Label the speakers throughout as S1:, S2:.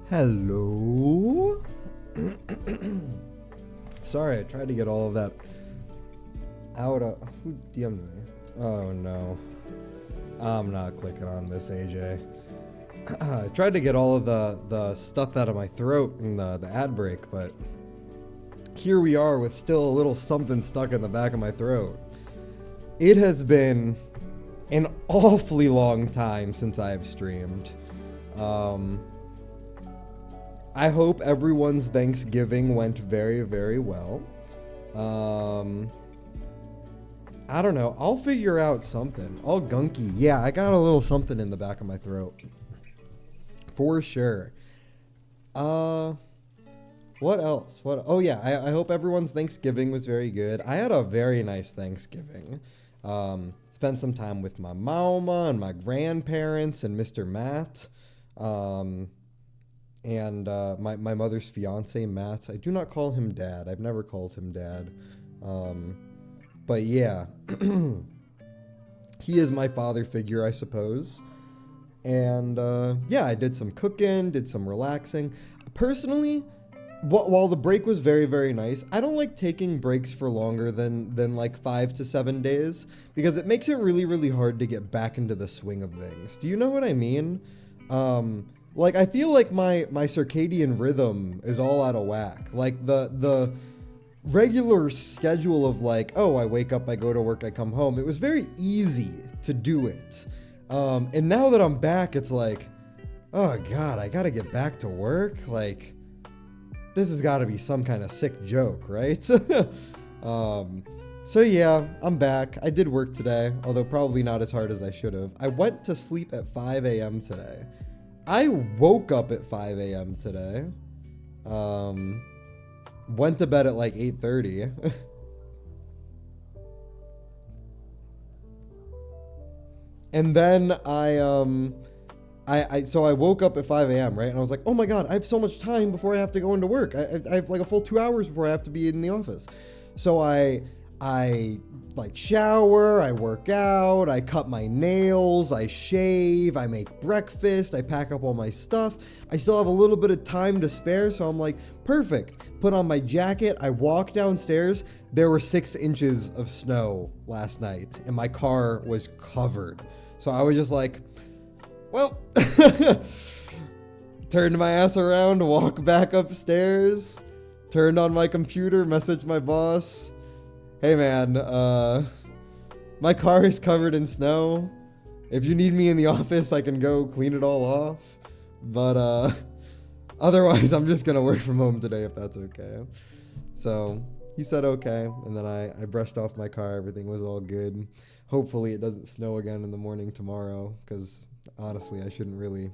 S1: Hello? Sorry, I tried to get all of that out of... Who DM'd me? Oh no. I'm not clicking on this, AJ. I tried to get all of the stuff out of my throat in the ad break, but here we are with still a little something stuck in the back of my throat. It has been an awfully long time since I have streamed. I hope everyone's Thanksgiving went very, very well. I don't know. I'll figure out something. All gunky. Yeah, I got a little something in the back of my throat. For sure. What else? Oh yeah, I hope everyone's Thanksgiving was very good. I had a very nice Thanksgiving. Spent some time with my mama and my grandparents and Mr. Matt. And my mother's fiance, Matt. I do not call him Dad. I've never called him Dad. But yeah, he is my father figure, I suppose. And yeah, I did some cooking, did some relaxing. Personally, while the break was very, very nice, I don't like taking breaks for longer than like 5 to 7 days because it makes it really, really hard to get back into the swing of things. Do you know what I mean? Like, I feel like my circadian rhythm is all out of whack. Like, the regular schedule of like, oh, I wake up, I go to work, I come home. It was very easy to do it. And now that I'm back, it's like, oh God, I gotta get back to work. Like, this has gotta be some kind of sick joke, right? So yeah, I'm back. I did work today, although probably not as hard as I should have. I went to sleep at 5 a.m. today. I woke up at 5 a.m. today. Went to bed at like 8:30. And then so I woke up at 5 a.m., right? And I was like, oh my God, I have so much time before I have to go into work. I have like a full 2 hours before I have to be in the office. So I like shower, I work out, I cut my nails, I shave, I make breakfast, I pack up all my stuff. I still have a little bit of time to spare, so I'm like, perfect. Put on my jacket, I walk downstairs. There were 6 inches of snow last night, and my car was covered. So I was just like, well, turned my ass around, walk back upstairs, turned on my computer, messaged my boss. Hey man, my car is covered in snow. If you need me in the office, I can go clean it all off. But otherwise, I'm just gonna work from home today if that's okay. So he said okay, and then I brushed off my car. Everything was all good. Hopefully it doesn't snow again in the morning tomorrow, because honestly, I shouldn't really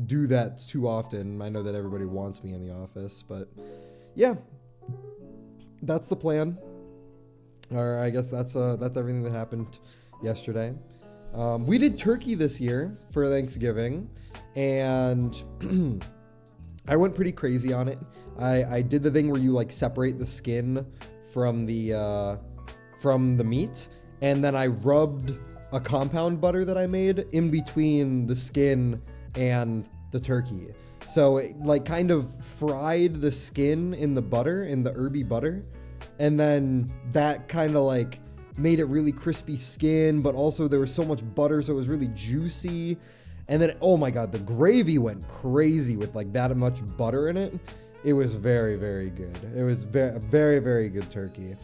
S1: do that too often. I know that everybody wants me in the office, but yeah, that's the plan. Or I guess that's everything that happened yesterday. We did turkey this year for Thanksgiving, and I went pretty crazy on it. I did the thing where you like separate the skin from the meat, and then I rubbed a compound butter that I made in between the skin and the turkey. So it like kind of fried the skin in the butter, in the herby butter. And then that kind of like made it really crispy skin, but also there was so much butter, so it was really juicy. And then, oh my God, the gravy went crazy with like that much butter in it. It was very, very good. It was very, very, very good turkey.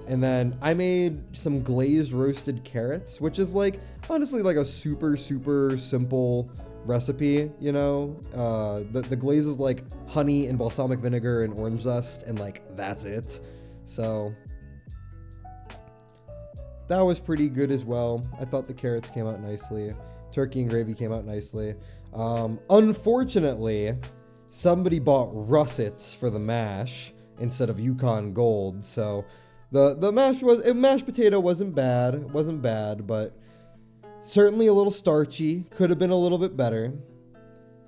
S1: And then I made some glazed roasted carrots, which is like, honestly, like a super, super simple recipe, you know? The glaze is like honey and balsamic vinegar and orange zest, and like, that's it. So that was pretty good as well. I thought the carrots came out nicely. Turkey and gravy came out nicely. Unfortunately, somebody bought russets for the mash instead of Yukon Gold. So the mashed potato wasn't bad, but certainly a little starchy. Could have been a little bit better.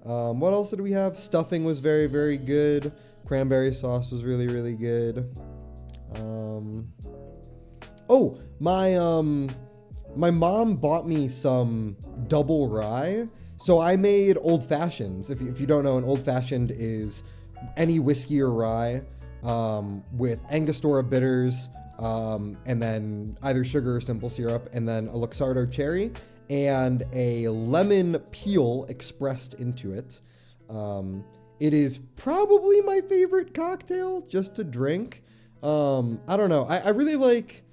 S1: What else did we have? Stuffing was very, very good. Cranberry sauce was really, really good. My mom bought me some double rye. So I made old fashions. If you don't know, an old fashioned is any whiskey or rye with Angostura bitters, and then either sugar or simple syrup, and then a Luxardo cherry. and a lemon peel expressed into it. It is probably my favorite cocktail just to drink. I don't know. I really like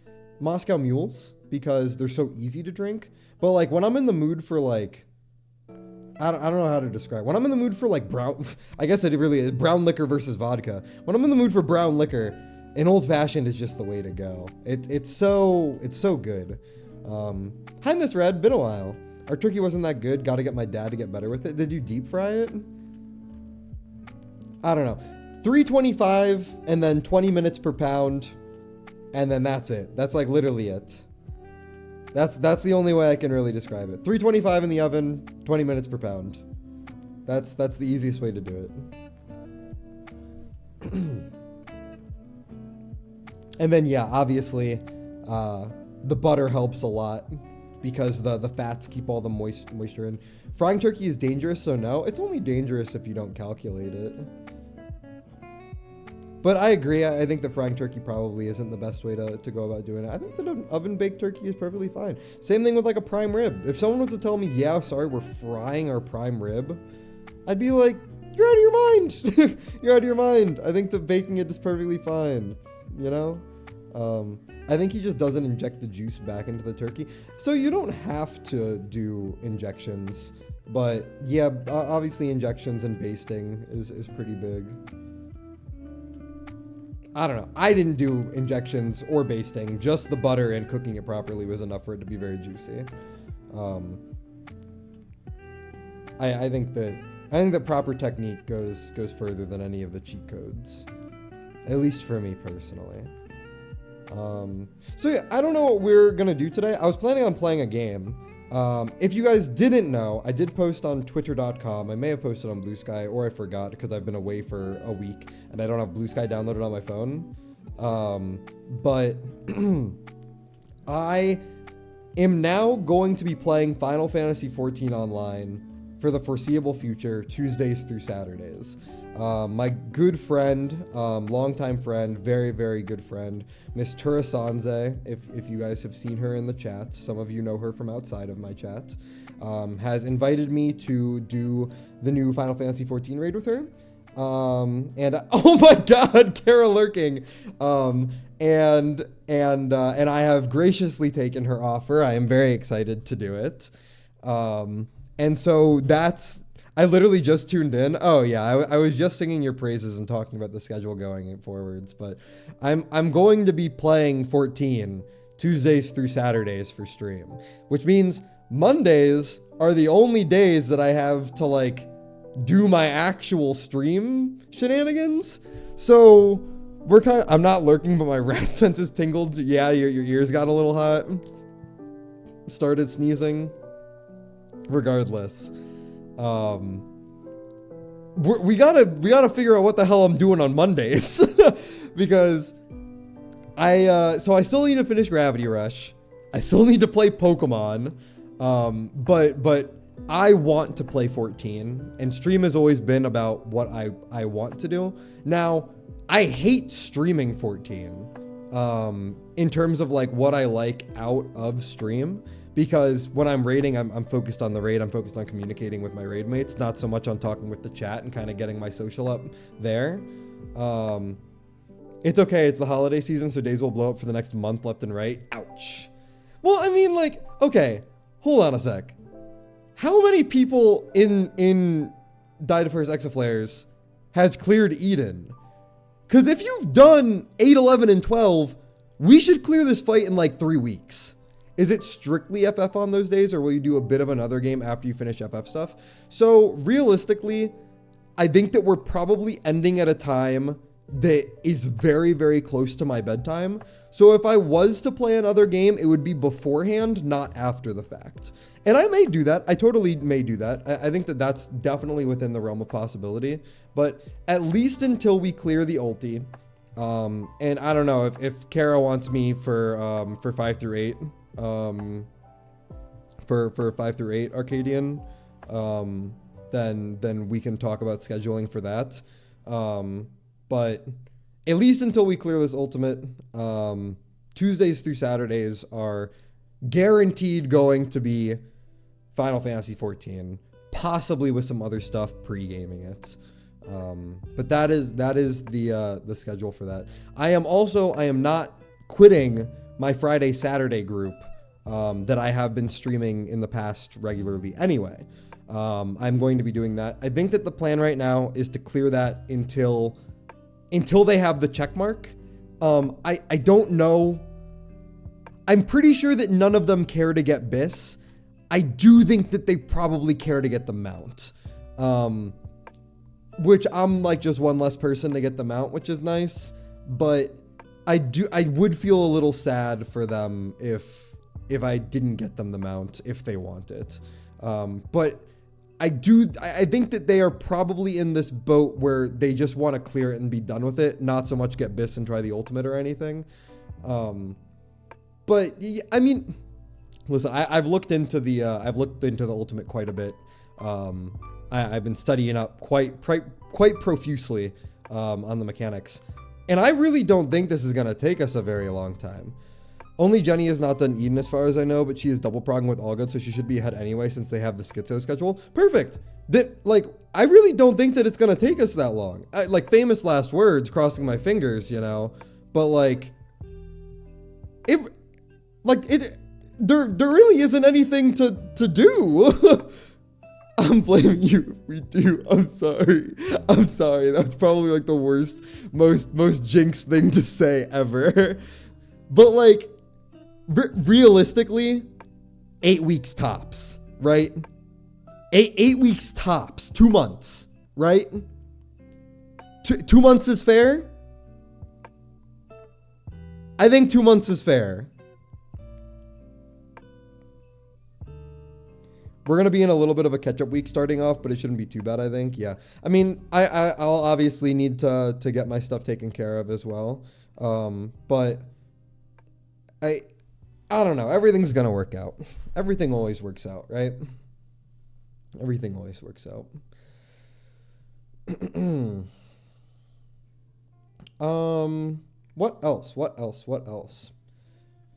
S1: Moscow Mules because they're so easy to drink. But like when I'm in the mood for like, I don't know how to describe. When I'm in the mood for like brown, I guess it really is brown liquor versus vodka. When I'm in the mood for brown liquor, an old fashioned is just the way to go. It's so good. Hi Miss Red, been a while. Our turkey wasn't that good. Got to get my dad to get better with it. Did you deep fry it? I don't know. 325 and then 20 minutes per pound, and then that's it. That's like literally it. That's the only way I can really describe it. 325 in the oven, 20 minutes per pound. That's the easiest way to do it. And then yeah, obviously, the butter helps a lot because the fats keep all the moisture in. Frying turkey is dangerous, so no. It's only dangerous if you don't calculate it. But I agree. I think the frying turkey probably isn't the best way to go about doing it. I think that an oven-baked turkey is perfectly fine. Same thing with like a prime rib. If someone was to tell me, yeah, sorry, we're frying our prime rib, I'd be like, you're out of your mind. You're out of your mind. I think that baking it is perfectly fine. You know? I think he just doesn't inject the juice back into the turkey. So you don't have to do injections. But yeah, obviously injections and basting is pretty big. I don't know. I didn't do injections or basting. Just the butter and cooking it properly was enough for it to be very juicy. I think that proper technique goes further than any of the cheat codes, at least for me personally. So yeah, I don't know what we're gonna do today. I was planning on playing a game. If you guys didn't know, I did post on twitter.com. I may have posted on Blue Sky, or I forgot because I've been away for a week and I don't have Blue Sky downloaded on my phone. But I am now going to be playing Final Fantasy XIV online for the foreseeable future, Tuesdays through Saturdays. My good friend, longtime friend, very, very good friend, Miss Turasanze, if you guys have seen her in the chat, some of you know her from outside of my chat, has invited me to do the new Final Fantasy XIV raid with her. And oh my god, Kara lurking. And I have graciously taken her offer. I am very excited to do it. And so I literally just tuned in. Oh yeah, I was just singing your praises and talking about the schedule going forwards, but I'm going to be playing 14 Tuesdays through Saturdays for stream, which means Mondays are the only days that I have to like do my actual stream shenanigans. So I'm not lurking, but my rat senses tingled. Yeah, your ears got a little hot. Started sneezing. Regardless, we gotta figure out what the hell I'm doing on Mondays because I still need to finish Gravity Rush. I still need to play Pokemon, but I want to play 14, and stream has always been about what I want to do. Now, I hate streaming 14 in terms of like what I like out of stream. Because when I'm raiding, I'm focused on the raid. I'm focused on communicating with my raid mates, not so much on talking with the chat and kind of getting my social up there. It's okay. It's the holiday season, so days will blow up for the next month left and right. Ouch. Well, I mean, like, okay, hold on a sec. How many people in Didefirst Exaflares has cleared Eden? Because if you've done 8, 11, and 12, we should clear this fight in like 3 weeks. Is it strictly FF on those days, or will you do a bit of another game after you finish FF stuff? So realistically, I think that we're probably ending at a time that is very, very close to my bedtime. So if I was to play another game, it would be beforehand, not after the fact. And I may do that. I totally may do that. I think that that's definitely within the realm of possibility. But at least until we clear the ulti, and I don't know if Kara wants me for 5 through 8. For 5 through 8 Arcadian, then we can talk about scheduling for that. But at least until we clear this ultimate, Tuesdays through Saturdays are guaranteed going to be Final Fantasy 14, possibly with some other stuff pre-gaming it. But that is the schedule for that. I am not quitting my Friday Saturday group that I have been streaming in the past regularly anyway. I'm going to be doing that. I think that the plan right now is to clear that until they have the check mark. I don't know. I'm pretty sure that none of them care to get BIS. I do think that they probably care to get the mount. Which I'm like just one less person to get the mount, which is nice. But I would feel a little sad for them if I didn't get them the mount if they want it. But I think that they are probably in this boat where they just want to clear it and be done with it, not so much get BIS and try the ultimate or anything. But I mean, listen, I've looked into the ultimate quite a bit. I've been studying up quite profusely on the mechanics, and I really don't think this is gonna take us a very long time. Only Jenny is not done Eden as far as I know, but she is double progging with All Good, so she should be ahead anyway since they have the schizo schedule. Perfect. I really don't think that it's gonna take us that long. Famous last words, crossing my fingers, but there really isn't anything to do. I'm blaming you if we do. I'm sorry. That's probably the worst, most jinx thing to say ever. But realistically, 8 weeks tops, right? 8 weeks tops, 2 months, right? 2 months is fair. I think 2 months is fair. We're going to be in a little bit of a catch-up week starting off, but it shouldn't be too bad, I think. Yeah. I mean, I'll obviously need to get my stuff taken care of as well. But I don't know. Everything's going to work out. Everything always works out, right? Everything always works out. What else?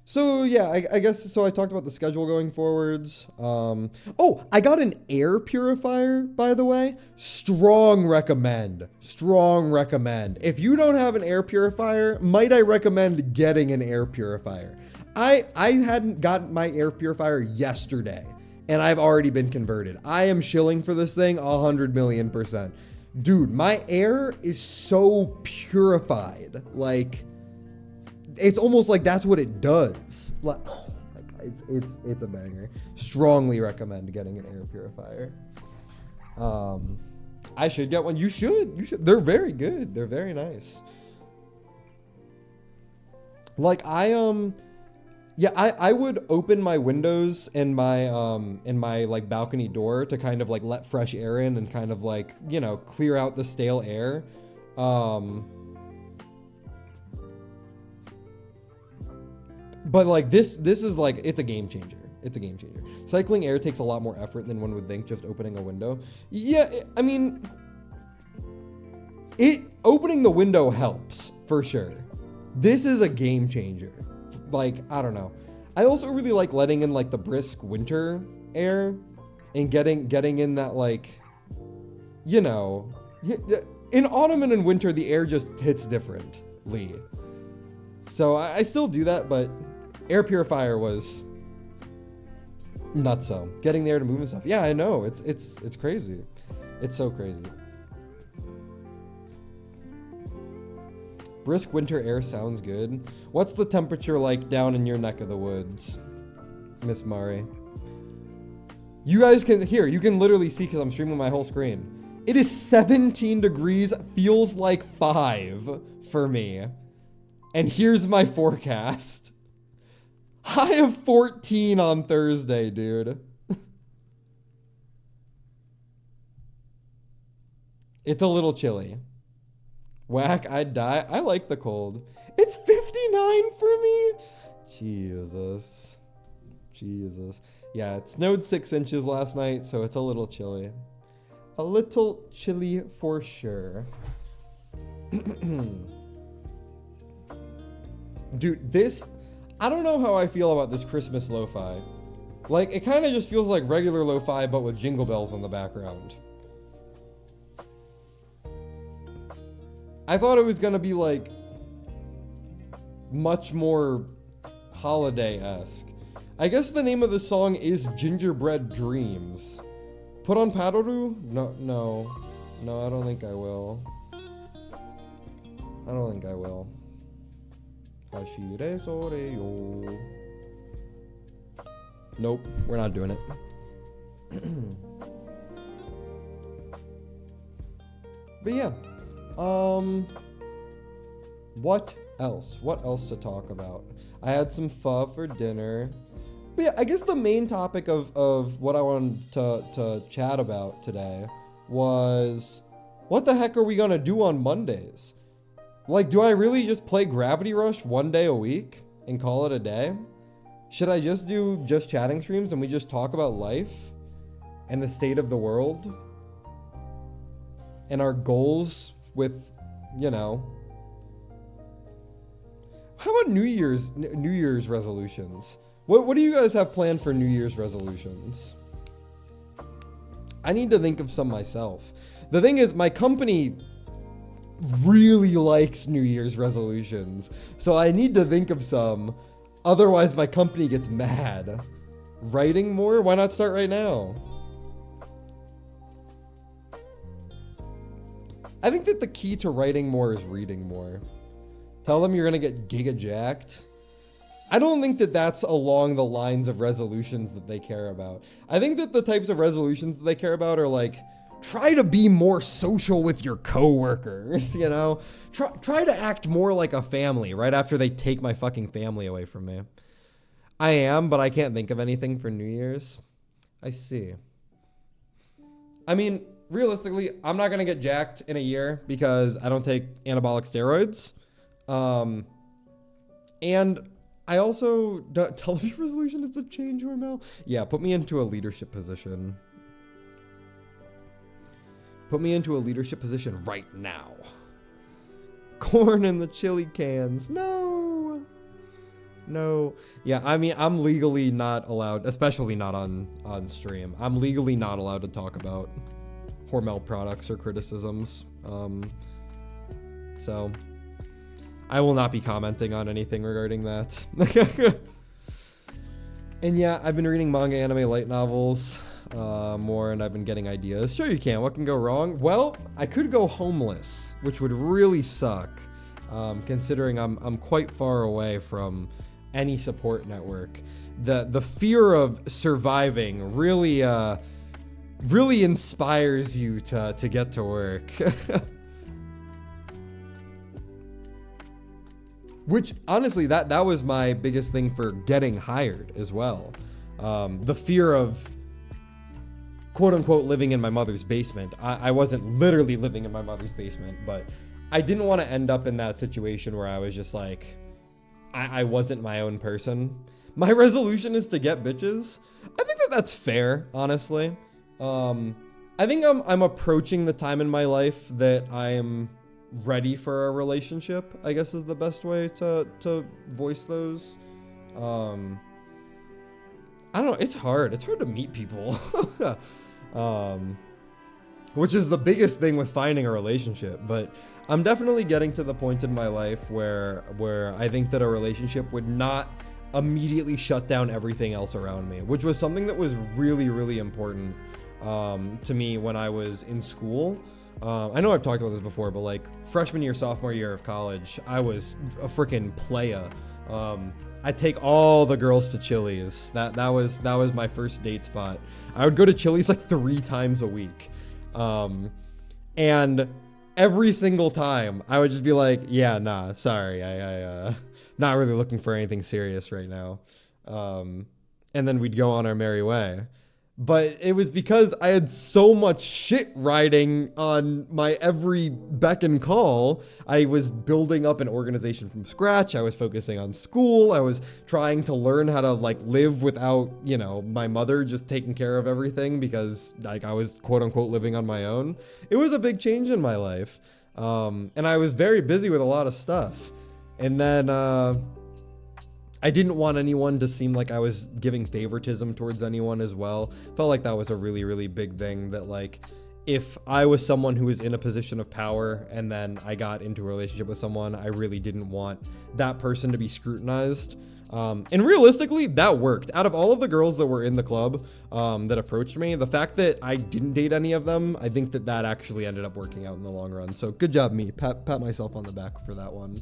S1: So yeah, I guess, so I talked about the schedule going forwards. I got an air purifier, by the way. Strong recommend. If you don't have an air purifier, might I recommend getting an air purifier? I hadn't gotten my air purifier yesterday, and I've already been converted. I am shilling for this thing 100,000,000%. Dude, my air is so purified. It's almost like that's what it does. Oh my God, it's a banger. Strongly recommend getting an air purifier. I should get one. You should. They're very good. They're very nice. I would open my windows and my balcony door to kind of let fresh air in and kind of clear out the stale air. But this is it's a game changer. It's a game changer. Cycling air takes a lot more effort than one would think, just opening a window. Yeah, I mean, opening the window helps for sure. This is a game changer. I don't know. I also really like letting in the brisk winter air and getting in that in autumn and in winter the air just hits differently. So I still do that, but air purifier was nutso. Getting the air to move and stuff. Yeah, I know. It's crazy. It's so crazy. Brisk winter air sounds good. What's the temperature like down in your neck of the woods, Miss Mari? You guys can literally see because I'm streaming my whole screen. It is 17 degrees, feels like 5 for me. And here's my forecast. High of 14 on Thursday, dude. It's a little chilly. Whack, I'd die. I like the cold. It's 59 for me. Jesus. Yeah, it snowed 6 inches last night, so it's a little chilly. A little chilly for sure. Dude, I don't know how I feel about this Christmas lo-fi. Like, it kind of just feels like regular lo-fi, but with jingle bells in the background. I thought it was gonna be, like, much more holiday-esque. I guess the name of the song is Gingerbread Dreams. Put on Paroru? No, I don't think I will. Hashire sore yo. Nope, we're not doing it. But yeah, what else? What else to talk about? I had some pho for dinner. But yeah, I guess the main topic of what I wanted to chat about today was, what the heck are we gonna do on Mondays? Like, do I really just play Gravity Rush one day a week and call it a day? Should I just do just chatting streams and we just talk about life and the state of the world and our goals with, you know, how about New Year's resolutions? What do you guys have planned for New Year's resolutions? I need to think of some myself. The thing is, my company really likes New Year's resolutions, so I need to think of some. Otherwise, my company gets mad. Writing more? Why not start right now? I think that the key to writing more is reading more. Tell them you're gonna get giga jacked. I don't think that that's along the lines of resolutions that they care about. I think that the types of resolutions that they care about are like, try to be more social with your coworkers, you know? Try to act more like a family right after they take my fucking family away from me. I am, but I can't think of anything for New Year's. I see. I mean, realistically, I'm not gonna get jacked in a year because I don't take anabolic steroids. And I also don't. Television resolution is to change Hormel. Yeah, put me into a leadership position. Put me into a leadership position right now. Corn in the chili cans. No. Yeah, I mean, I'm legally not allowed, especially not on stream. I'm legally not allowed to talk about Hormel products or criticisms. So I will not be commenting on anything regarding that. And yeah, I've been reading manga, anime, light novels more, and I've been getting ideas. Sure you can. What can go wrong? Well, I could go homeless, which would really suck, considering I'm quite far away from any support network. The fear of surviving really inspires you to get to work. Which, honestly, that was my biggest thing for getting hired as well. The fear of, quote-unquote, living in my mother's basement. I wasn't literally living in my mother's basement, but I didn't want to end up in that situation where I was just like, I wasn't my own person. My resolution is to get bitches. I think that that's fair, honestly. I think I'm approaching the time in my life that I am ready for a relationship, I guess is the best way to voice those. I don't know, it's hard to meet people. Which is the biggest thing with finding a relationship, but I'm definitely getting to the point in my life where I think that a relationship would not immediately shut down everything else around me, which was something that was really, really important to me when I was in school. I know I've talked about this before, but like freshman year, sophomore year of college, I was a freaking playa. I'd take all the girls to Chili's. That was my first date spot. I would go to Chili's like 3 times a week. And every single time I would just be like, yeah, nah, sorry. I not really looking for anything serious right now. And then we'd go on our merry way. But it was because I had so much shit riding on my every beck and call. I was building up an organization from scratch. I was focusing on school. I was trying to learn how to like live without, you know, my mother just taking care of everything because like I was quote unquote living on my own. It was a big change in my life. And I was very busy with a lot of stuff. And then, I I didn't want anyone to seem like I was giving favoritism towards anyone as well. Felt like that was a really, really big thing, that like, if I was someone who was in a position of power and then I got into a relationship with someone, I really didn't want that person to be scrutinized. And realistically, that worked. Out of all of the girls that were in the club that approached me, the fact that I didn't date any of them, I think that that actually ended up working out in the long run. So good job, me. Pat myself on the back for that one.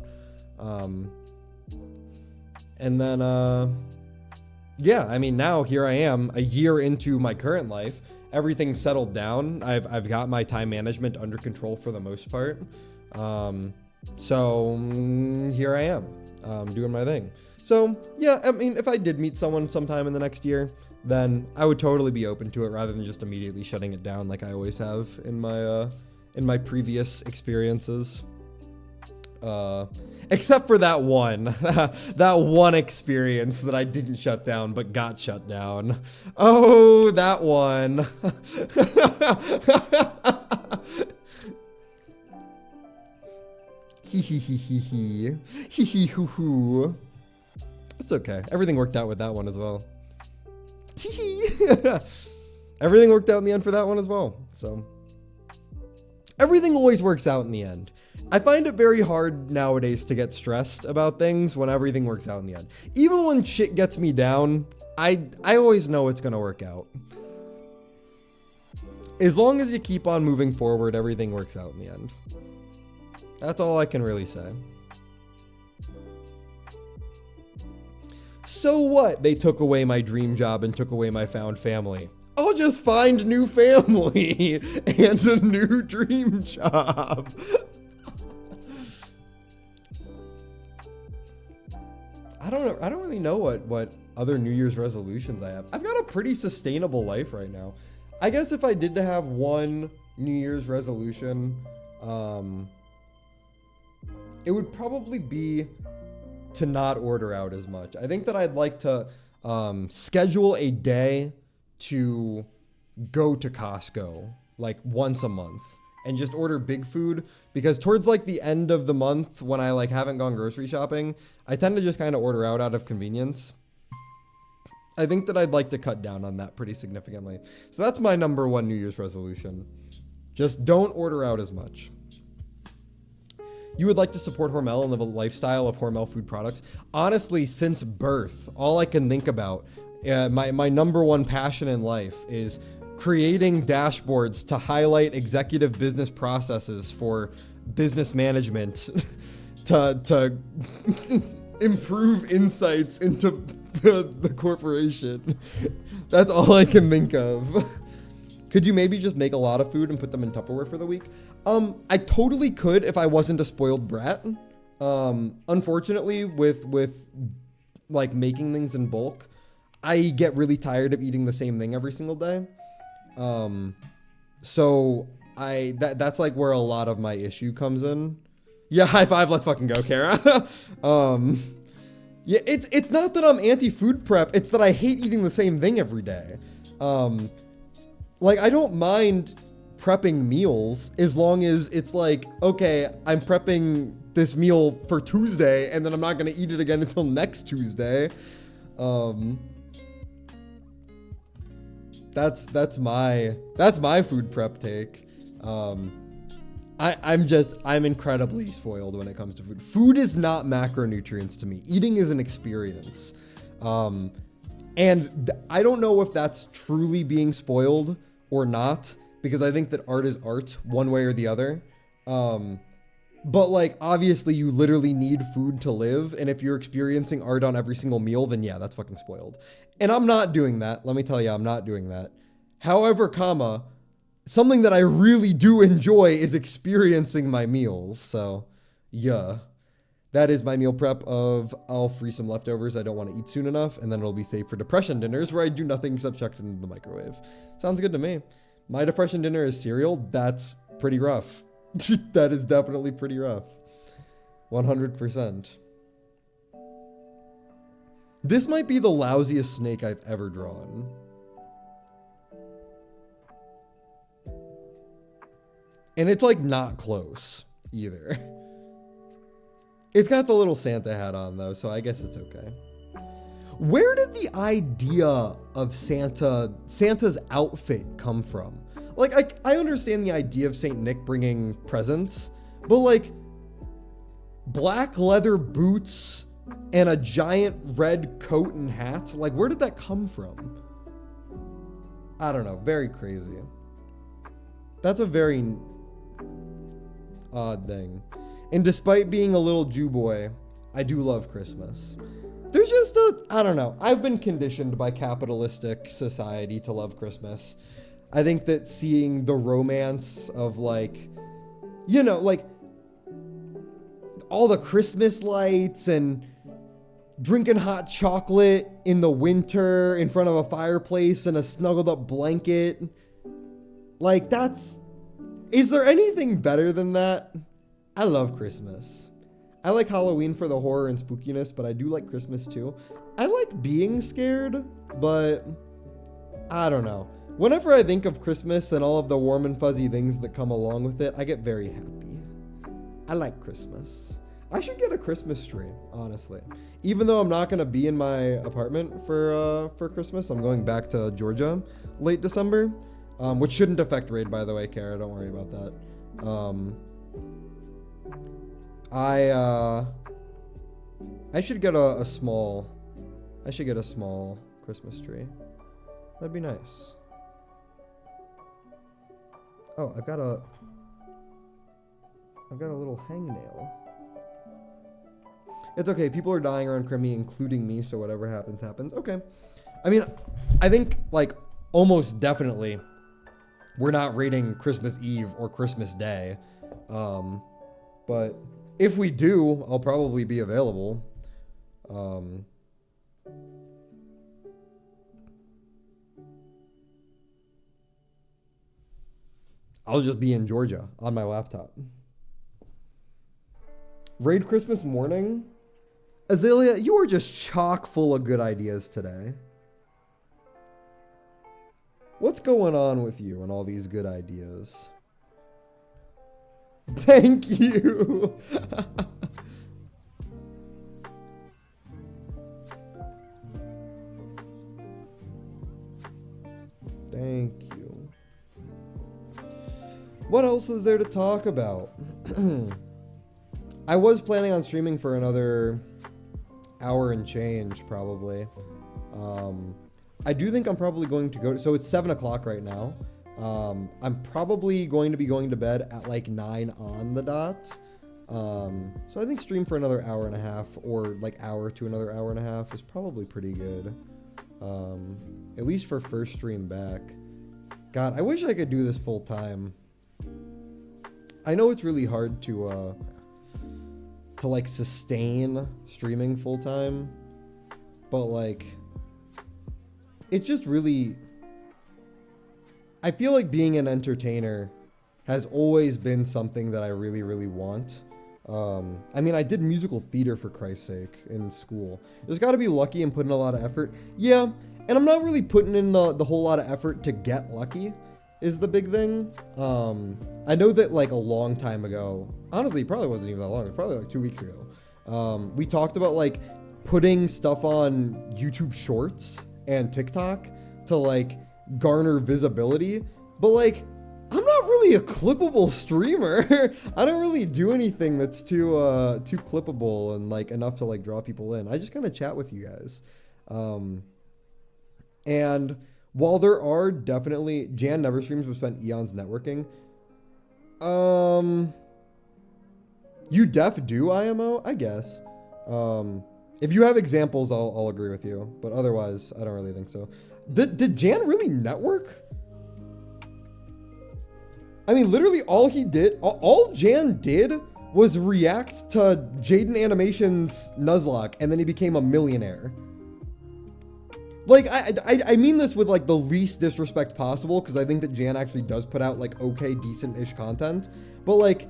S1: And then, yeah, I mean, now here I am a year into my current life. Everything's settled down. I've got my time management under control for the most part. So here I am, doing my thing. So yeah, I mean, if I did meet someone sometime in the next year, then I would totally be open to it rather than just immediately shutting it down like I always have in my previous experiences. Except for that one, that one experience that I didn't shut down, but got shut down. Oh, that one. Hee hee hee hee hee. Hee hee hoo hoo. It's okay. Everything worked out with that one as well. Everything worked out in the end for that one as well. So everything always works out in the end. I find it very hard nowadays to get stressed about things when everything works out in the end. Even when shit gets me down, I always know it's gonna work out. As long as you keep on moving forward, everything works out in the end. That's all I can really say. So what? They took away my dream job and took away my found family. I'll just find new family and a new dream job. I don't really know what other New Year's resolutions I have. I've got a pretty sustainable life right now. I guess if I did to have one New Year's resolution, it would probably be to not order out as much. I think that I'd like to schedule a day to go to Costco like once a month and just order big food, because towards like the end of the month when I like haven't gone grocery shopping, I tend to just kind of order out of convenience. I think that I'd like to cut down on that pretty significantly. So that's my number one New Year's resolution. Just don't order out as much. You would like to support Hormel and live a lifestyle of Hormel food products. Honestly, since birth, all I can think about, my number one passion in life is creating dashboards to highlight executive business processes for business management to improve insights into the corporation. That's all I can think of. Could you maybe just make a lot of food and put them in Tupperware for the week? I totally could if I wasn't a spoiled brat. Unfortunately, with like making things in bulk, I get really tired of eating the same thing every single day. So that's like where a lot of my issue comes in. Yeah, high five, let's fucking go, Kara. Yeah, it's not that I'm anti-food prep, it's that I hate eating the same thing every day. Like, I don't mind prepping meals as long as it's like, okay, I'm prepping this meal for Tuesday and then I'm not gonna eat it again until next Tuesday. That's my food prep take. I'm incredibly spoiled when it comes to food. Food is not macronutrients to me. Eating is an experience. And I don't know if that's truly being spoiled or not, because I think that art is art one way or the other. But like, obviously you literally need food to live. And if you're experiencing art on every single meal, then yeah, that's fucking spoiled. And I'm not doing that. Let me tell you, I'm not doing that. However, something that I really do enjoy is experiencing my meals. So yeah, that is my meal prep of I'll freeze some leftovers I don't want to eat soon enough, and then it'll be safe for depression dinners where I do nothing except chuck it into the microwave. Sounds good to me. My depression dinner is cereal. That's pretty rough. That is definitely pretty rough. 100%. This might be the lousiest snake I've ever drawn. And it's like not close either. It's got the little Santa hat on though, so I guess it's okay. Where did the idea of Santa's outfit come from? Like, I understand the idea of Saint Nick bringing presents, but like, black leather boots and a giant red coat and hat, like, where did that come from? I don't know, very crazy. That's a very odd thing. And despite being a little Jew boy, I do love Christmas. There's just I don't know. I've been conditioned by capitalistic society to love Christmas. I think that seeing the romance of like, you know, like all the Christmas lights and drinking hot chocolate in the winter in front of a fireplace and a snuggled up blanket. Like is there anything better than that? I love Christmas. I like Halloween for the horror and spookiness, but I do like Christmas too. I like being scared, but I don't know. Whenever I think of Christmas and all of the warm and fuzzy things that come along with it, I get very happy. I like Christmas. I should get a Christmas tree, honestly. Even though I'm not gonna be in my apartment for Christmas, I'm going back to Georgia late December, which shouldn't affect Raid, by the way, Kara. Don't worry about that. I should get a small Christmas tree. That'd be nice. Oh, I've got a little hangnail. It's okay. People are dying around Crimmy, including me, so whatever happens, happens. Okay. I mean, I think, like, almost definitely we're not raiding Christmas Eve or Christmas Day. But if we do, I'll probably be available. I'll just be in Georgia on my laptop. Raid Christmas morning? Azalea, you are just chock full of good ideas today. What's going on with you and all these good ideas? Thank you. Thank you. What else is there to talk about? I was planning on streaming for another hour and change, probably. I do think I'm probably going to go. So it's 7 o'clock right now. I'm probably going to be going to bed at like 9 on the dot. So I think stream for another hour and a half, or like hour to another hour and a half, is probably pretty good. At least for first stream back. God, I wish I could do this full time. I know it's really hard to like sustain streaming full time, but like, it's just really, I feel like being an entertainer has always been something that I really, really want. I mean, I did musical theater, for Christ's sake, in school. There's got to be lucky and put in a lot of effort. Yeah, and I'm not really putting in the whole lot of effort to get lucky, is the big thing. I know that like a long time ago, honestly, it probably wasn't even that long, it was probably like 2 weeks ago, we talked about like putting stuff on YouTube Shorts and TikTok to like garner visibility, but like, I'm not really a clippable streamer. I don't really do anything that's too clippable and like enough to like draw people in. I just kind of chat with you guys. And while there are definitely, Jan never streams but spent eons networking. You def do IMO, I guess. If you have examples, I'll agree with you, but otherwise, I don't really think so. Did Jan really network? I mean, literally all he did, all Jan did was react to Jaden Animation's Nuzlocke, and then he became a millionaire. Like, I mean this with like the least disrespect possible, because I think that Jan actually does put out like okay, decent-ish content, but like,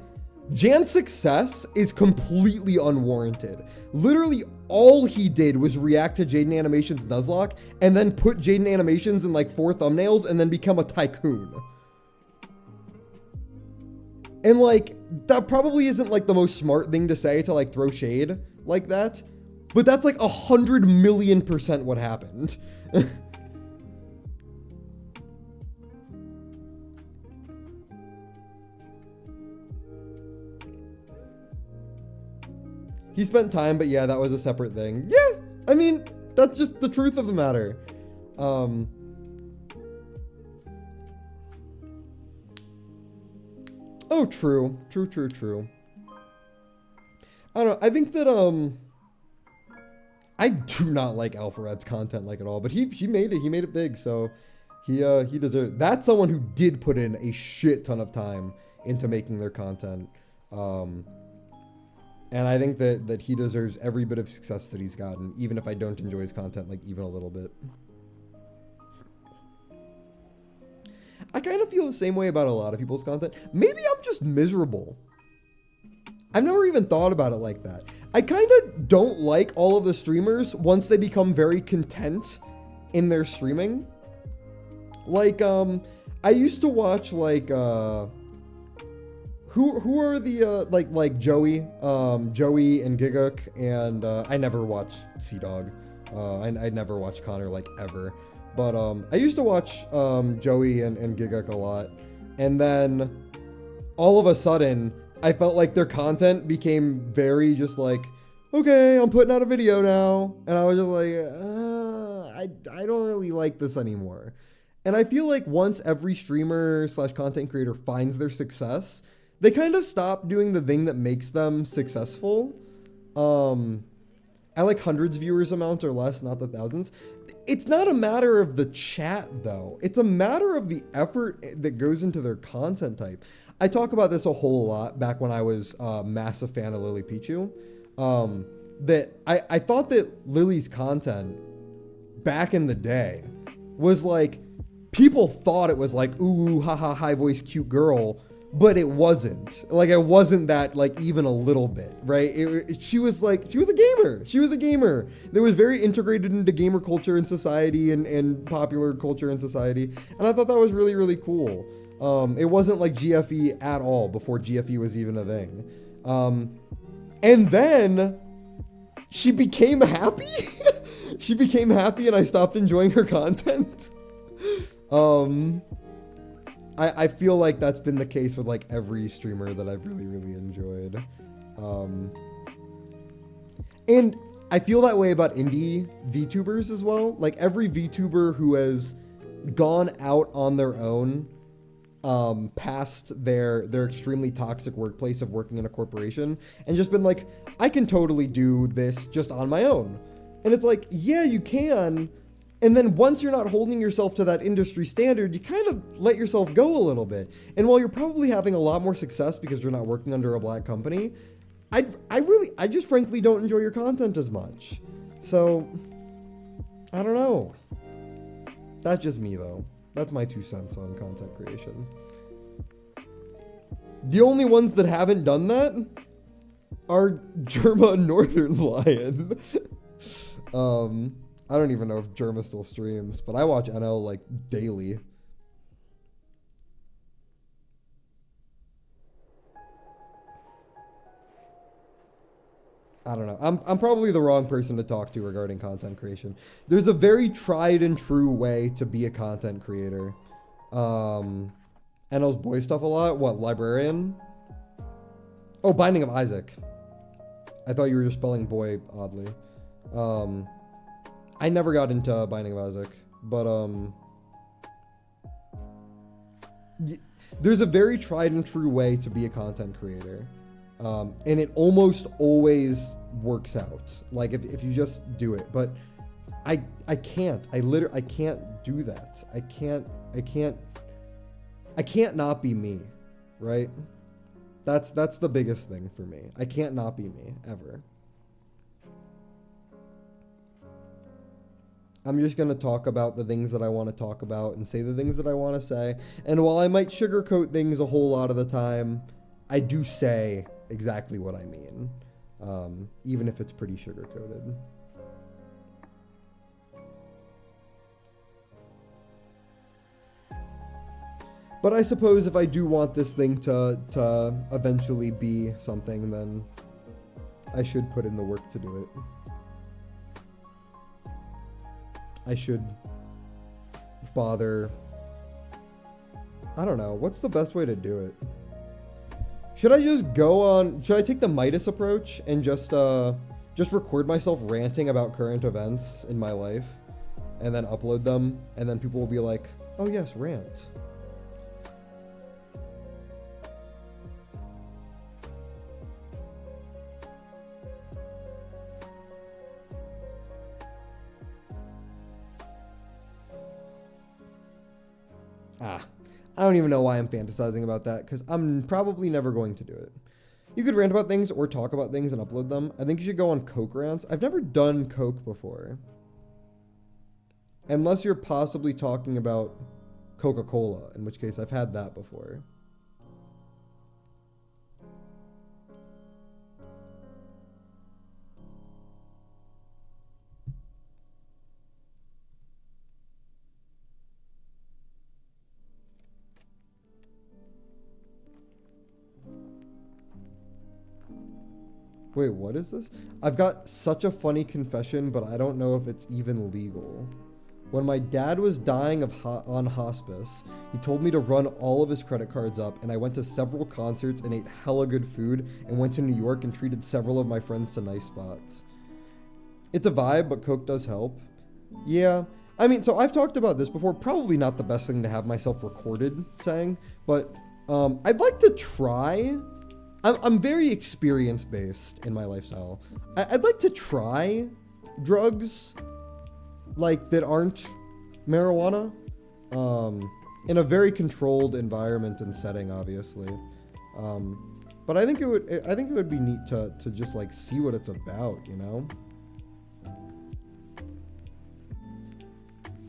S1: Jan's success is completely unwarranted. Literally all he did was react to Jaden Animation's Nuzlocke, and then put Jaden Animations in like 4 thumbnails, and then become a tycoon. And like, that probably isn't like the most smart thing to say to like throw shade like that, But that's like 100,000,000% what happened. He spent time, but yeah, that was a separate thing. Yeah, I mean, that's just the truth of the matter. Oh, true. True. I don't know. I think that, I do not like Alpharad's content like at all, but he made it big, so he deserves. That's someone who did put in a shit ton of time into making their content. And I think that he deserves every bit of success that he's gotten, even if I don't enjoy his content, like, even a little bit. I kind of feel the same way about a lot of people's content. Maybe I'm just miserable. I've never even thought about it like that. I kind of don't like all of the streamers once they become very content in their streaming. Like, I used to watch, like, who are the, like Joey and Giguk, and, I never watched Sea-Dog. I never watched Connor, like, ever. But, I used to watch, Joey and Giguk a lot. And then, all of a sudden, I felt like their content became very just like, okay, I'm putting out a video now. And I was just like, I don't really like this anymore. And I feel like once every streamer / content creator finds their success, they kind of stop doing the thing that makes them successful. At like hundreds viewers amount or less, not the thousands. It's not a matter of the chat though. It's a matter of the effort that goes into their content type. I talk about this a whole lot back when I was a massive fan of Lily Pichu. That I thought that Lily's content back in the day was like, people thought it was like, ooh, haha, high voice, cute girl, but it wasn't. Like, it wasn't that, like, even a little bit, right? She was a gamer. She was a gamer that was very integrated into gamer culture and society and popular culture and society. And I thought that was really, really cool. It wasn't like GFE at all before GFE was even a thing. And then she became happy. She became happy and I stopped enjoying her content. I feel like that's been the case with like every streamer that I've really, really enjoyed. And I feel that way about indie VTubers as well. Like every VTuber who has gone out on their own, past their extremely toxic workplace of working in a corporation and just been like, I can totally do this just on my own. And it's like, yeah, you can. And then once you're not holding yourself to that industry standard, you kind of let yourself go a little bit. And while you're probably having a lot more success because you're not working under a black company, I just frankly don't enjoy your content as much. So, I don't know. That's just me though. That's my 2 cents on content creation. The only ones that haven't done that are Jerma and Northern Lion. I don't even know if Jerma still streams, but I watch NL like daily. I don't know. I'm probably the wrong person to talk to regarding content creation. There's a very tried and true way to be a content creator. NL's boy stuff a lot. What, Librarian? Oh, Binding of Isaac. I thought you were just spelling boy oddly. I never got into Binding of Isaac, but there's a very tried and true way to be a content creator. And it almost always works out. Like if you just do it, but I can't do that. I can't not be me, right? That's the biggest thing for me. I can't not be me ever. I'm just going to talk about the things that I want to talk about and say the things that I want to say. And while I might sugarcoat things a whole lot of the time, I do say exactly what I mean, even if it's pretty sugar-coated. But I suppose if I do want this thing to eventually be something, then I should put in the work to do it. I should bother. I don't know. What's the best way to do it? Should I take the Midas approach and just record myself ranting about current events in my life and then upload them, and then people will be like, oh yes, rant. I don't even know why I'm fantasizing about that, because I'm probably never going to do it. You could rant about things or talk about things and upload them. I think you should go on Coke rants. I've never done Coke before. Unless you're possibly talking about Coca-Cola, in which case I've had that before. Wait, what is this? I've got such a funny confession, but I don't know if it's even legal. When my dad was dying on hospice, he told me to run all of his credit cards up, and I went to several concerts and ate hella good food and went to New York and treated several of my friends to nice spots. It's a vibe, but Coke does help. Yeah, I mean, so I've talked about this before, probably not the best thing to have myself recorded saying, but I'd like to try. I'm very experience-based in my lifestyle. I'd like to try drugs like that aren't marijuana in a very controlled environment and setting, obviously. But I think it would be neat to just like see what it's about, you know?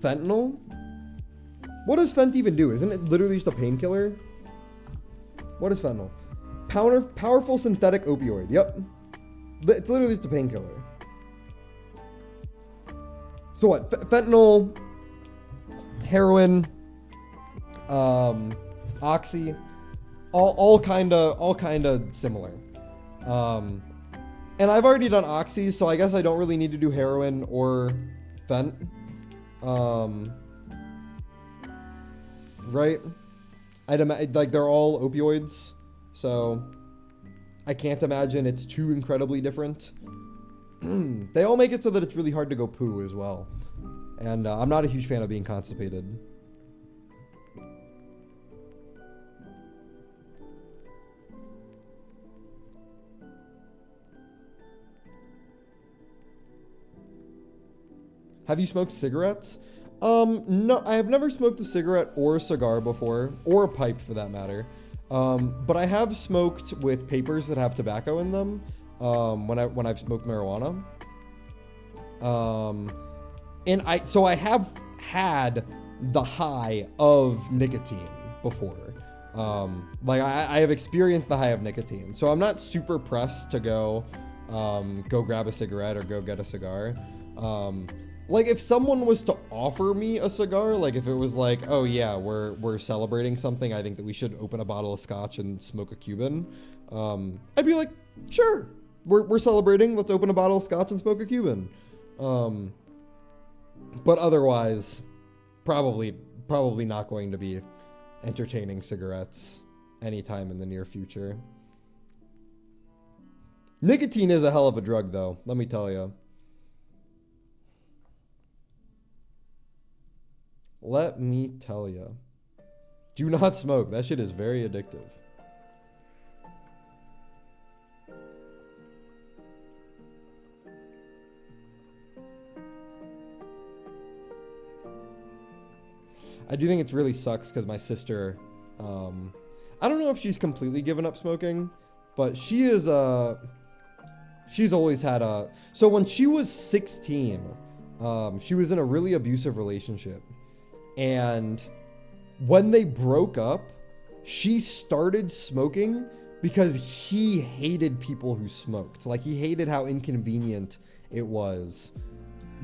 S1: Fentanyl? What does Fent even do? Isn't it literally just a painkiller? What is fentanyl? Powerful synthetic opioid. Yep. It's literally just a painkiller. So what? Fentanyl, heroin, oxy, all kind of similar. And I've already done oxy, so I guess I don't really need to do heroin or fent. Right? Like they're all opioids. So, I can't imagine it's too incredibly different. They all make it so that it's really hard to go poo as well. And I'm not a huge fan of being constipated. Have you smoked cigarettes? No, I have never smoked a cigarette or a cigar before, or a pipe for that matter. But I have smoked with papers that have tobacco in them, when I've smoked marijuana. So I have had the high of nicotine before. Like I have experienced the high of nicotine, so I'm not super pressed to go grab a cigarette or go get a cigar. Like if someone was to offer me a cigar, like if it was like, oh yeah, we're celebrating something, I think that we should open a bottle of scotch and smoke a Cuban, I'd be like, sure, we're celebrating, let's open a bottle of scotch and smoke a Cuban. But otherwise, probably not going to be entertaining cigarettes anytime in the near future. Nicotine is a hell of a drug though, let me tell you. Let me tell you. Do not smoke. That shit is very addictive. I do think it really sucks because my sister, I don't know if she's completely given up smoking, but she is, she's always had so when she was 16, she was in a really abusive relationship. And when they broke up, she started smoking because he hated people who smoked. Like he hated how inconvenient it was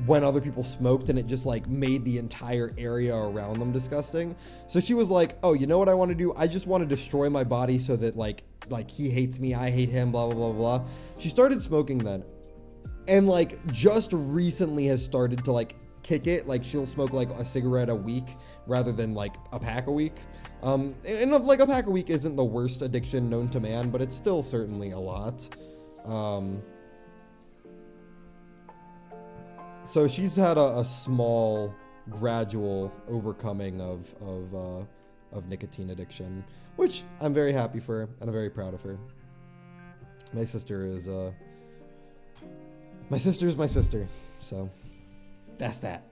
S1: when other people smoked, and it just like made the entire area around them disgusting. So she was like, oh, you know what I want to do? I just want to destroy my body so that like he hates me, I hate him, blah, blah, blah, blah. She started smoking then. And like just recently has started to like kick it. Like she'll smoke like a cigarette a week rather than like a pack a week. And like a pack a week isn't the worst addiction known to man, but it's still certainly a lot. So she's had a small, gradual overcoming of nicotine addiction, which I'm very happy for her, and I'm very proud of her. My sister is my sister, so that's that.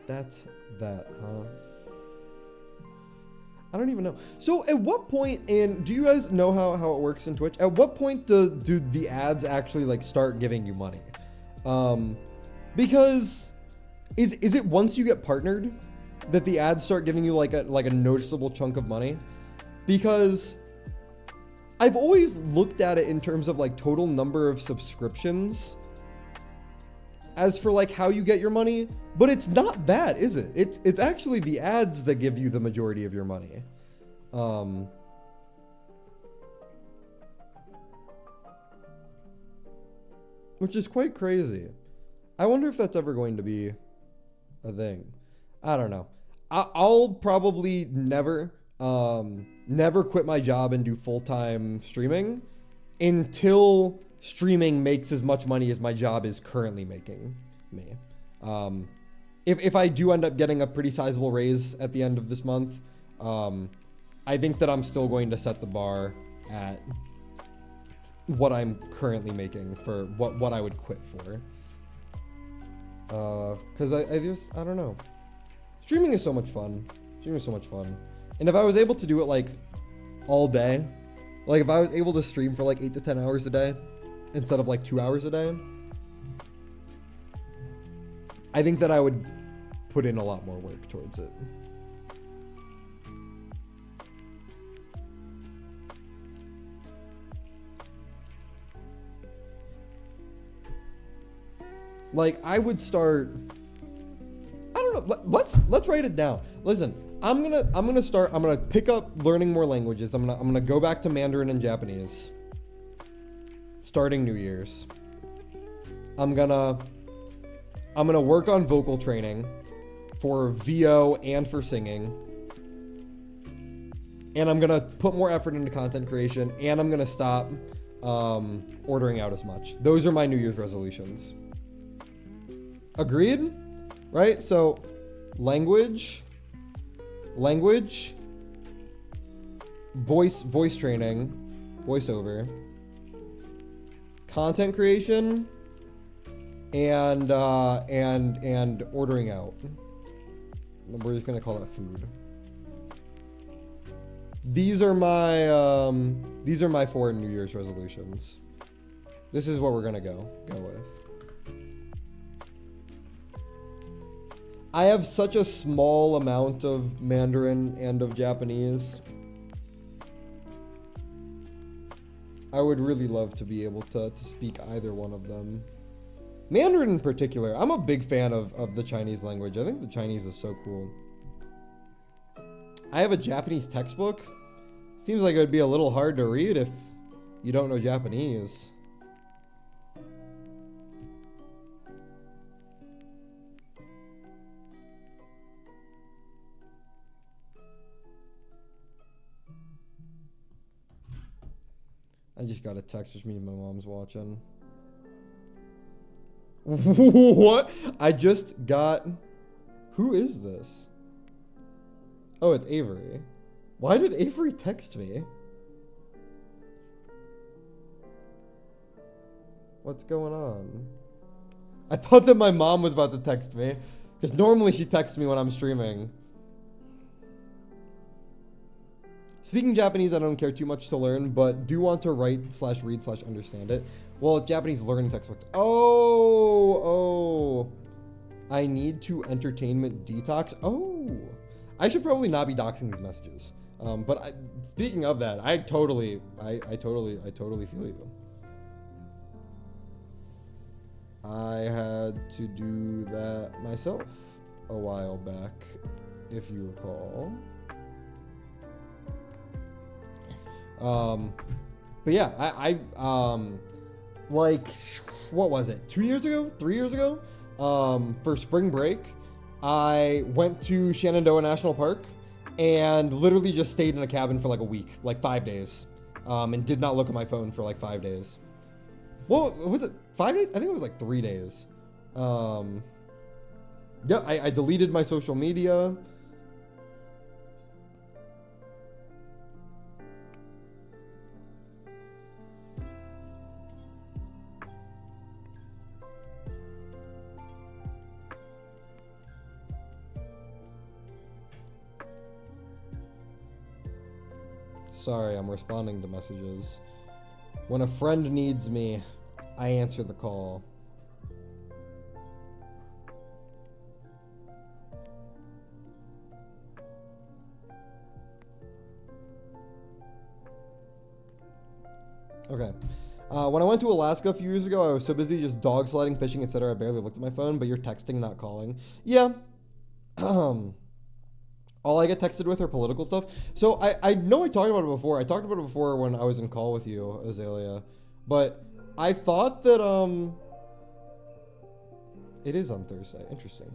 S1: That's that, huh? I don't even know. So at what point do you guys know how it works in Twitch? At what point do the ads actually like start giving you money? Because is it once you get partnered that the ads start giving you like a noticeable chunk of money? Because I've always looked at it in terms of like total number of subscriptions as for like how you get your money, but it's not that, is it? It's actually the ads that give you the majority of your money. Which is quite crazy. I wonder if that's ever going to be a thing. I don't know. I'll probably never quit my job and do full-time streaming until streaming makes as much money as my job is currently making me. If I do end up getting a pretty sizable raise at the end of this month, I think that I'm still going to set the bar at what I'm currently making for what I would quit for. Cause I don't know. Streaming is so much fun. And if I was able to do it like all day, like if I was able to stream for like 8 to 10 hours a day, instead of like 2 hours a day, I think that I would put in a lot more work towards it. Like I would start, I don't know, let's write it down. Listen, I'm gonna pick up learning more languages. I'm gonna go back to Mandarin and Japanese starting New Year's. I'm gonna work on vocal training for VO and for singing. And I'm gonna put more effort into content creation, and I'm gonna stop ordering out as much. Those are my New Year's resolutions. Agreed? Right? So language, voice training, voiceover, content creation, and ordering out. We're just gonna call that food. These are my 4 New Year's resolutions. This is what we're gonna go with. I have such a small amount of Mandarin and of Japanese. I would really love to be able to speak either one of them. Mandarin in particular, I'm a big fan of the Chinese language. I think the Chinese is so cool. I have a Japanese textbook. Seems like it would be a little hard to read if you don't know Japanese. I just got a text, which means my mom's watching. What? I just got... Who is this? Oh, it's Avery. Why did Avery text me? What's going on? I thought that my mom was about to text me, because normally she texts me when I'm streaming. Speaking Japanese, I don't care too much to learn, but do want to write/read/understand it. Well, Japanese learning textbooks. Oh. I need to entertainment detox. Oh. I should probably not be doxing these messages. But speaking of that, I totally feel you. I had to do that myself a while back, if you recall. But yeah, like, what was it? 2 years ago? 3 years ago? For spring break, I went to Shenandoah National Park and literally just stayed in a cabin for like a week, like 5 days, and did not look at my phone for like 5 days. Well, was it 5 days? I think it was like 3 days. Yeah, I deleted my social media. Sorry, I'm responding to messages. When a friend needs me, I answer the call. Okay. When I went to Alaska a few years ago, I was so busy just dog sledding, fishing, etc. I barely looked at my phone, but you're texting, not calling. Yeah. All I get texted with are political stuff. So I know I talked about it before. I talked about it before when I was in call with you, Azalea. But I thought that, it is on Thursday. Interesting.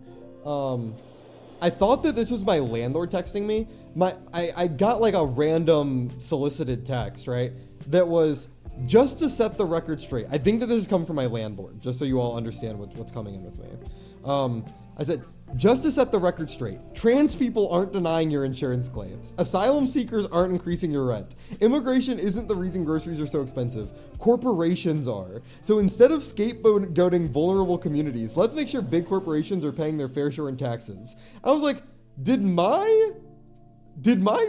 S1: I thought that this was my landlord texting me. I got like a random solicited text, right? That was just to set the record straight. I think that this is coming from my landlord, just so you all understand what's coming in with me. I said, just to set the record straight, trans people aren't denying your insurance claims. Asylum seekers aren't increasing your rent. Immigration isn't the reason groceries are so expensive. Corporations are. So instead of scapegoating vulnerable communities, let's make sure big corporations are paying their fair share in taxes. I was like, did my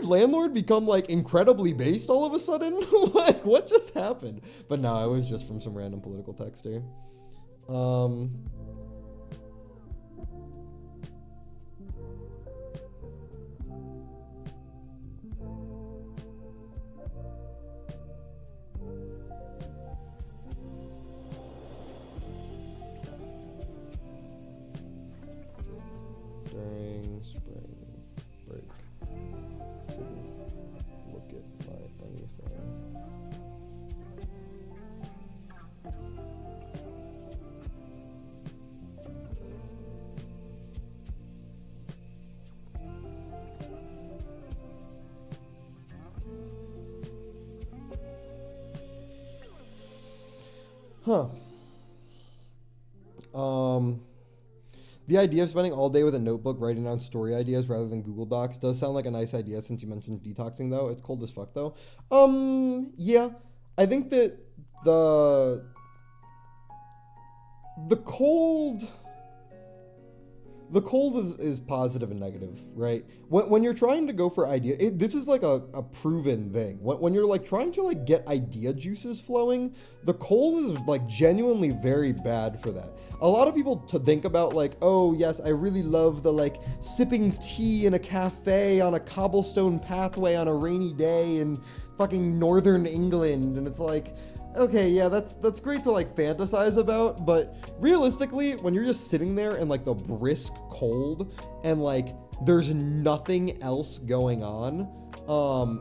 S1: landlord become like incredibly based all of a sudden? Like, what just happened? But no, it was just from some random political texter. During spring break, didn't look at my anything. Huh. The idea of spending all day with a notebook writing down story ideas rather than Google Docs does sound like a nice idea since you mentioned detoxing though. It's cold as fuck though. Yeah. I think that the cold is positive and negative, right? When you're trying to go for idea, this is like a proven thing. When you're like trying to like get idea juices flowing, the cold is like genuinely very bad for that. A lot of people to think about like, oh yes, I really love the like sipping tea in a cafe on a cobblestone pathway on a rainy day in fucking northern England, and it's like, okay, yeah, that's great to like fantasize about, but realistically, when you're just sitting there in like the brisk cold and like there's nothing else going on,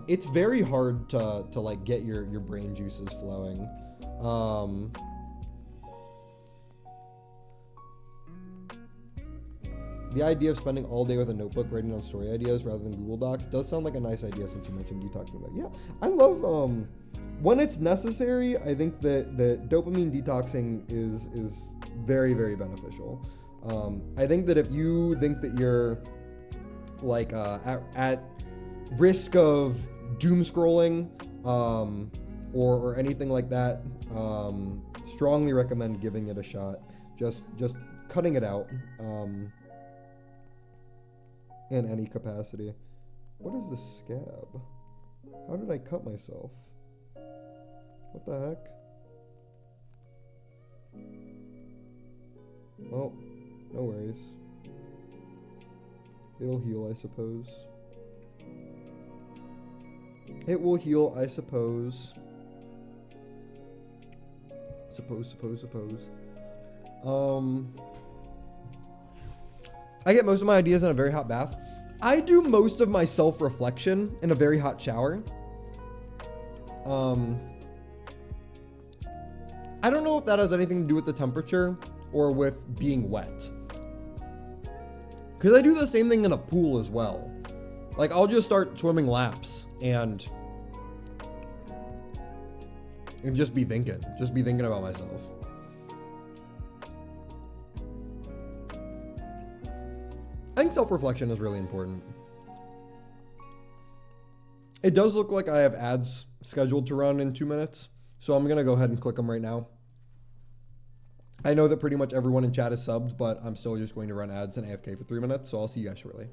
S1: it's very hard to like get your brain juices flowing. The idea of spending all day with a notebook writing down story ideas rather than Google Docs does sound like a nice idea since you mentioned detoxing that. Yeah, I love when it's necessary. I think that dopamine detoxing is very, very beneficial. I think that if you think that you're like at risk of doom scrolling or anything like that, strongly recommend giving it a shot. Just cutting it out in any capacity. What is this scab? How did I cut myself? What the heck? Well, no worries. It'll heal, I suppose. It will heal, I suppose. Suppose. I get most of my ideas in a very hot bath. I do most of my self-reflection in a very hot shower. I don't know if that has anything to do with the temperature or with being wet. Because I do the same thing in a pool as well. Like, I'll just start swimming laps and just be thinking about myself. I think self-reflection is really important. It does look like I have ads scheduled to run in 2 minutes, so I'm gonna go ahead and click them right now. I know that pretty much everyone in chat is subbed, but I'm still just going to run ads and AFK for 3 minutes, so I'll see you guys shortly.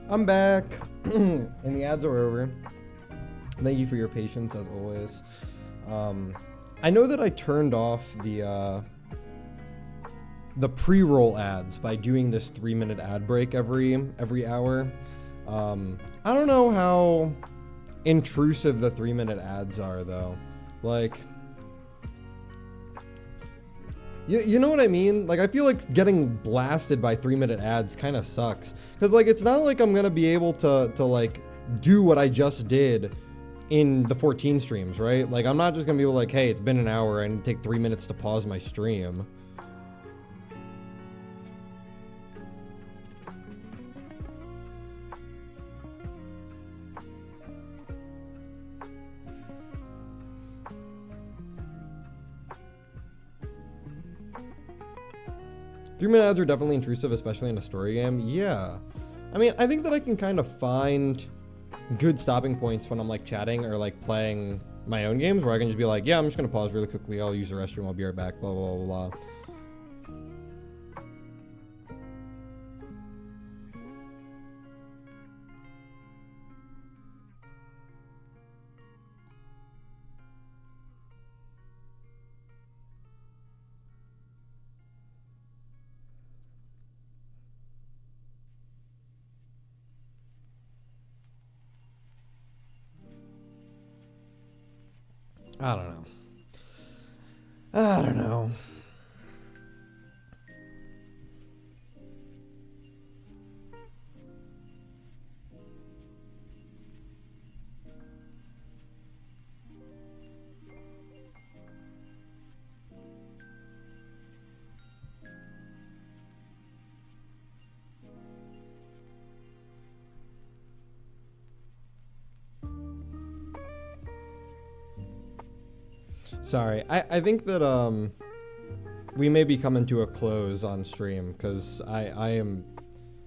S1: I'm back, and the ads are over. Thank you for your patience, as always. I know that I turned off the pre-roll ads by doing this 3-minute ad break every hour. I don't know how intrusive the 3-minute ads are, though. Like, you know what I mean? Like, I feel like getting blasted by 3-minute ads kind of sucks. Because, like, it's not like I'm going to be able to, like, do what I just did in the 14 streams, right? Like, I'm not just going to be like, hey, it's been an hour, I need to take 3 minutes to pause my stream. 3-minute ads are definitely intrusive, especially in a story game. Yeah. I mean, I think that I can kind of find good stopping points when I'm like chatting or like playing my own games, where I can just be like, yeah, I'm just gonna pause really quickly, I'll use the restroom, I'll be right back, blah, blah, blah, blah. I don't know. I don't know. Sorry, I think that we may be coming to a close on stream, because I am,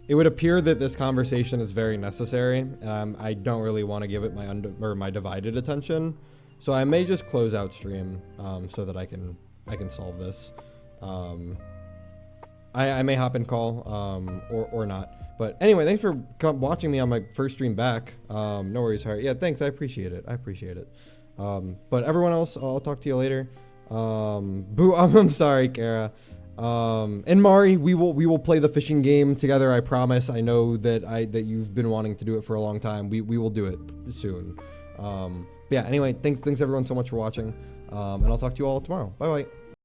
S1: it would appear that this conversation is very necessary, and I don't really want to give it my divided attention, so I may just close out stream so that I can solve this. I may hop in call or not, but anyway, thanks for watching me on my first stream back. No worries, Heart. Yeah, thanks. I appreciate it. But everyone else, I'll talk to you later. Boo, I'm sorry, Kara. And Mari, we will play the fishing game together. I promise. I know that you've been wanting to do it for a long time. We will do it soon. But yeah. Anyway, thanks everyone so much for watching. And I'll talk to you all tomorrow. Bye bye.